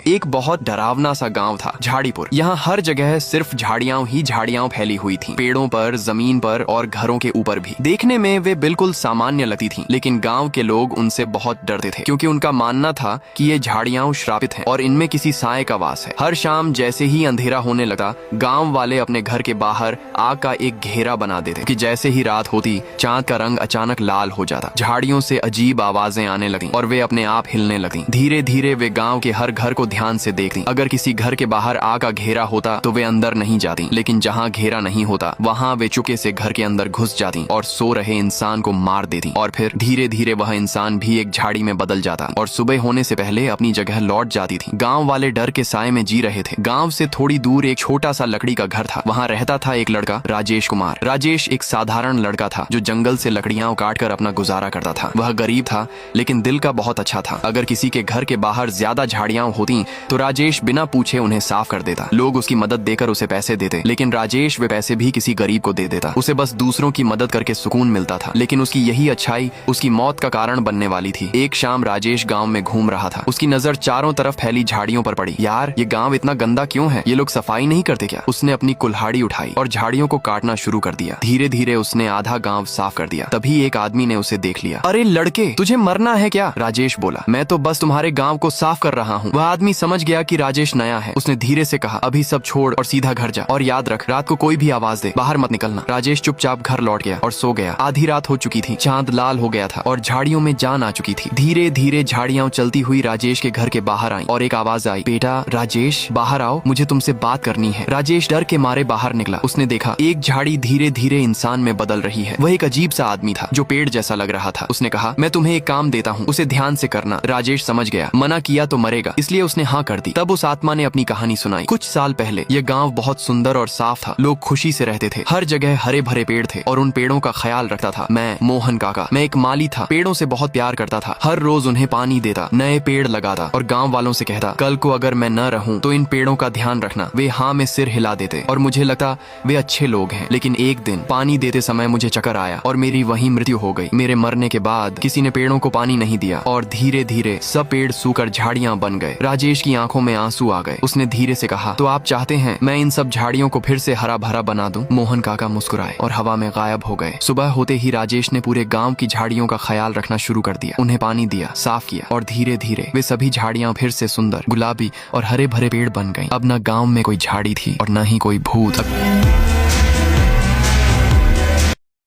एक बहुत डरावना सा गांव था, झाड़ीपुर। यहाँ हर जगह सिर्फ झाड़ियां ही झाड़ियां फैली हुई थीं, पेड़ों पर, जमीन पर और घरों के ऊपर भी। देखने में वे बिल्कुल सामान्य लगती थीं, लेकिन गांव के लोग उनसे बहुत डरते थे, क्योंकि उनका मानना था कि ये झाड़ियां श्रापित हैं और इनमें किसी साए का वास है। हर शाम जैसे ही अंधेरा होने लगा, गाँव वाले अपने घर के बाहर आग का एक घेरा बना देते कि जैसे ही रात होती, चांद का रंग अचानक लाल हो जाता। झाड़ियों से अजीब आवाजें आने लगीं और वे अपने आप हिलने लगीं। धीरे धीरे वे गांव के हर घर को ध्यान से देखती। अगर किसी घर के बाहर आग का घेरा होता तो वे अंदर नहीं जाती, लेकिन जहां घेरा नहीं होता वहां वे चुपके से घर के अंदर घुस जाती और सो रहे इंसान को मार देती। और फिर धीरे धीरे वह इंसान भी एक झाड़ी में बदल जाता और सुबह होने से पहले अपनी जगह लौट जाती थी। गांव वाले डर के साए में जी रहे थे। गांव से थोड़ी दूर एक छोटा सा लकड़ी का घर था। वहां रहता था एक लड़का, राजेश कुमार। राजेश एक साधारण लड़का था जो जंगल से लकड़ियां काटकर अपना गुजारा करता था। वह गरीब था, लेकिन दिल का बहुत अच्छा था। अगर किसी के घर के बाहर ज्यादा झाड़ियां होती तो राजेश बिना पूछे उन्हें साफ कर देता। लोग उसकी मदद देकर उसे पैसे देते, लेकिन राजेश वे पैसे भी किसी गरीब को दे देता। उसे बस दूसरों की मदद करके सुकून मिलता था, लेकिन उसकी यही अच्छाई उसकी मौत का कारण बनने वाली थी। एक शाम राजेश गांव में घूम रहा था। उसकी नजर चारों तरफ फैली झाड़ियों पर पड़ी। यार, ये गांव इतना गंदा क्यों है? ये लोग सफाई नहीं करते क्या? उसने अपनी कुल्हाड़ी उठाई और झाड़ियों को काटना शुरू कर दिया। धीरे धीरे उसने आधा गांव साफ कर दिया। तभी एक आदमी ने उसे देख लिया। अरे लड़के, तुझे मरना है क्या? राजेश बोला। मैं तो बस तुम्हारे गांव को साफ कर रहा हूँ। वह आदमी समझ गया कि राजेश नया है। उसने धीरे से कहा, अभी सब छोड़ और सीधा घर जा, और याद रख, रात को कोई भी आवाज दे बाहर मत निकलना। राजेश चुपचाप घर लौट गया और सो गया। आधी रात हो चुकी थी, चांद लाल हो गया था और झाड़ियों में जान आ चुकी थी। धीरे धीरे झाड़ियां चलती हुई राजेश के घर के बाहर आई और एक आवाज आई, बेटा राजेश, बाहर आओ, मुझे तुमसे बात करनी है। राजेश डर के मारे बाहर निकला। उसने देखा एक झाड़ी धीरे धीरे इंसान में बदल रही है। वह एक अजीब सा आदमी था जो पेड़ जैसा लग रहा था। उसने कहा, मैं तुम्हें एक काम देता हूँ, उसे ध्यान से करना। राजेश समझ गया, मना किया तो मरेगा, इसलिए उसने हाँ कर दी। तब उस आत्मा ने अपनी कहानी सुनाई। कुछ साल पहले यह गांव बहुत सुंदर और साफ था। लोग खुशी से रहते थे। हर जगह हरे भरे पेड़ थे और उन पेड़ों का ख्याल रखता था मैं, मोहन काका। मैं एक माली था, पेड़ों से बहुत प्यार करता था। हर रोज उन्हें पानी देता, नए पेड़ लगाता और गाँव वालों से कहता, कल को अगर मैं न रहूं तो इन पेड़ों का ध्यान रखना। वे हाँ में सिर हिला देते और मुझे लगता वे अच्छे लोग हैं। लेकिन एक दिन पानी देते समय मुझे चक्कर आया और मेरी वहीं मृत्यु हो गई। मेरे मरने के बाद किसी ने पेड़ों को पानी नहीं दिया और धीरे धीरे सब पेड़ सूखकर झाड़ियां बन गए। राजेश की आंखों में आंसू आ गए। उसने धीरे से कहा, तो आप चाहते हैं मैं इन सब झाड़ियों को फिर से हरा भरा बना दूं? मोहन काका मुस्कुराए और हवा में गायब हो गए। सुबह होते ही राजेश ने पूरे गांव की झाड़ियों का ख्याल रखना शुरू कर दिया। उन्हें पानी दिया, साफ किया और धीरे धीरे वे सभी झाड़ियां फिर से सुंदर, गुलाबी और हरे भरे पेड़ बन गईं। अब न गांव में कोई झाड़ी थी और न ही कोई भूत।